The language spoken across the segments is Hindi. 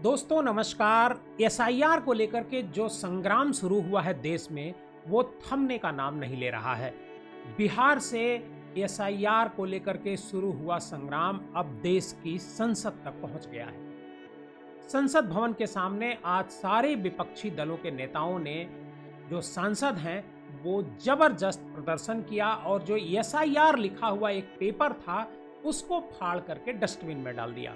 दोस्तों नमस्कार। एसआईआर को लेकर के जो संग्राम शुरू हुआ है देश में, वो थमने का नाम नहीं ले रहा है। बिहार से एसआईआर को लेकर के शुरू हुआ संग्राम अब देश की संसद तक पहुंच गया है। संसद भवन के सामने आज सारे विपक्षी दलों के नेताओं ने, जो सांसद हैं, वो जबरदस्त प्रदर्शन किया और जो एसआईआर लिखा हुआ एक पेपर था उसको फाड़ करके डस्टबिन में डाल दिया।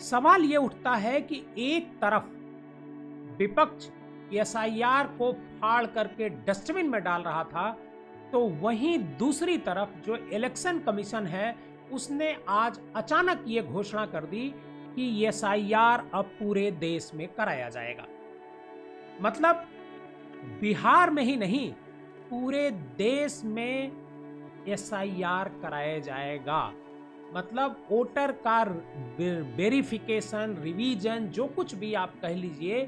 सवाल ये उठता है कि एक तरफ विपक्ष एसआईआर को फाड़ करके डस्टबिन में डाल रहा था, तो वहीं दूसरी तरफ जो इलेक्शन कमीशन है उसने आज अचानक ये घोषणा कर दी कि एसआईआर अब पूरे देश में कराया जाएगा। मतलब बिहार में ही नहीं, पूरे देश में एसआईआर कराया जाएगा। मतलब वोटर का वेरिफिकेशन, रिवीजन, जो कुछ भी आप कह लीजिए,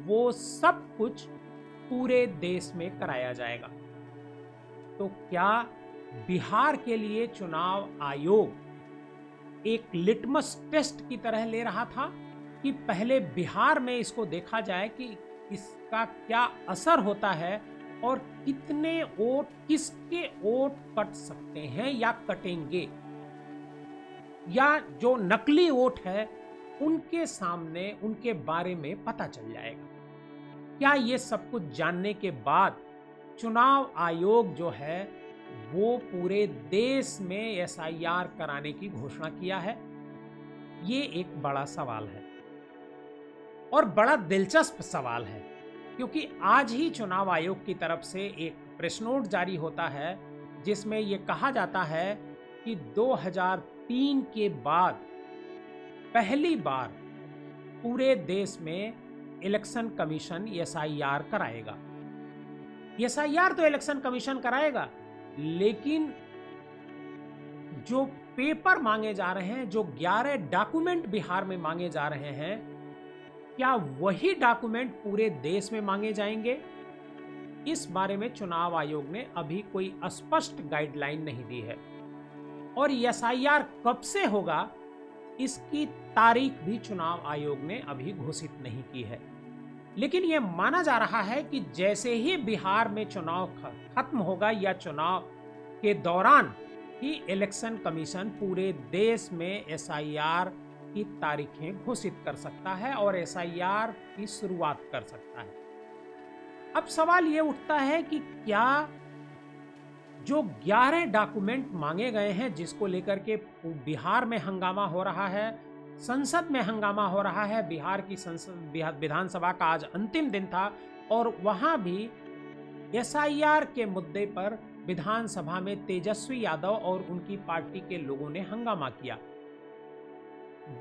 वो सब कुछ पूरे देश में कराया जाएगा। तो क्या बिहार के लिए चुनाव आयोग एक लिटमस टेस्ट की तरह ले रहा था कि पहले बिहार में इसको देखा जाए कि इसका क्या असर होता है और कितने वोट, किसके वोट कट सकते हैं या कटेंगे, या जो नकली वोट है उनके सामने उनके बारे में पता चल जाएगा। क्या ये सब कुछ जानने के बाद चुनाव आयोग जो है वो पूरे देश में एसआईआर कराने की घोषणा किया है? ये एक बड़ा सवाल है और बड़ा दिलचस्प सवाल है, क्योंकि आज ही चुनाव आयोग की तरफ से एक प्रेस नोट जारी होता है जिसमें ये कहा जाता है कि 2003 के बाद पहली बार पूरे देश में इलेक्शन कमीशन एसआईआर कराएगा। एसआईआर तो इलेक्शन कमीशन कराएगा, लेकिन जो पेपर मांगे जा रहे हैं, जो 11 डॉक्यूमेंट बिहार में मांगे जा रहे हैं, क्या वही डॉक्यूमेंट पूरे देश में मांगे जाएंगे? इस बारे में चुनाव आयोग ने अभी कोई स्पष्ट गाइडलाइन नहीं दी है और एसआईआर कब से होगा इसकी तारीख भी चुनाव आयोग ने अभी घोषित नहीं की है। लेकिन यह माना जा रहा है कि जैसे ही बिहार में चुनाव खत्म होगा या चुनाव के दौरान ही इलेक्शन कमीशन पूरे देश में एसआईआर की तारीखें घोषित कर सकता है और एसआईआर की शुरुआत कर सकता है। अब सवाल यह उठता है कि क्या जो 11 डॉक्यूमेंट मांगे गए हैं, जिसको लेकर के बिहार में हंगामा हो रहा है, संसद में हंगामा हो रहा है, बिहार की संसद विधानसभा का आज अंतिम दिन था और वहां भी एसआईआर के मुद्दे पर विधानसभा में तेजस्वी यादव और उनकी पार्टी के लोगों ने हंगामा किया।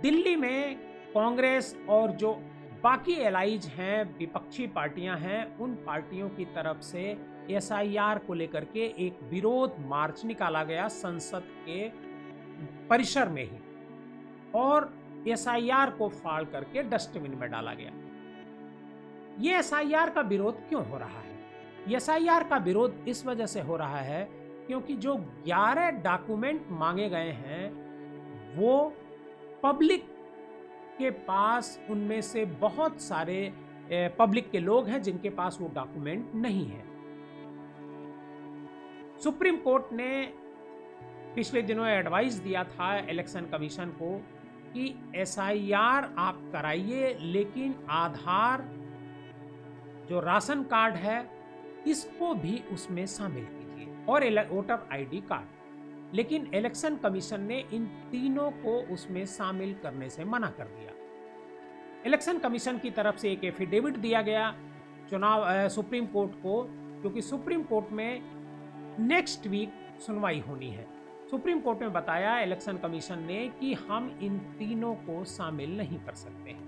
दिल्ली में कांग्रेस और जो बाकी एलाइज हैं, विपक्षी पार्टियां हैं, उन पार्टियों की तरफ से एसआईआर को लेकर के एक विरोध मार्च निकाला गया संसद के परिसर में ही, और एसआईआर को फाड़ करके डस्टबिन में डाला गया। ये एसआईआर का विरोध क्यों हो रहा है? एसआईआर का विरोध इस वजह से हो रहा है क्योंकि जो 11 डॉक्यूमेंट मांगे गए हैं वो पब्लिक के पास, उनमें से बहुत सारे पब्लिक के लोग हैं जिनके पास वो डॉक्यूमेंट नहीं है। सुप्रीम कोर्ट ने पिछले दिनों एडवाइस दिया था इलेक्शन कमीशन को कि एसआईआर आप कराइए, लेकिन आधार, जो राशन कार्ड है, इसको भी उसमें शामिल कीजिए और वोटर आईडी कार्ड। लेकिन इलेक्शन कमीशन ने इन तीनों को उसमें शामिल करने से मना कर दिया। इलेक्शन कमीशन की तरफ से एक एफिडेविट दिया गया सुप्रीम कोर्ट को, क्योंकि सुप्रीम कोर्ट में नेक्स्ट वीक सुनवाई होनी है। सुप्रीम कोर्ट में बताया इलेक्शन कमीशन ने कि हम इन तीनों को शामिल नहीं कर सकते हैं।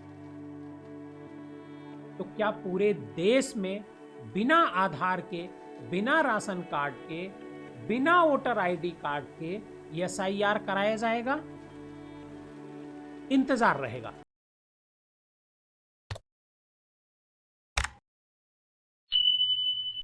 तो क्या पूरे देश में बिना आधार के, बिना राशन कार्ड के, बिना वोटर आईडी कार्ड के एसआईआर कराया जाएगा? इंतजार रहेगा।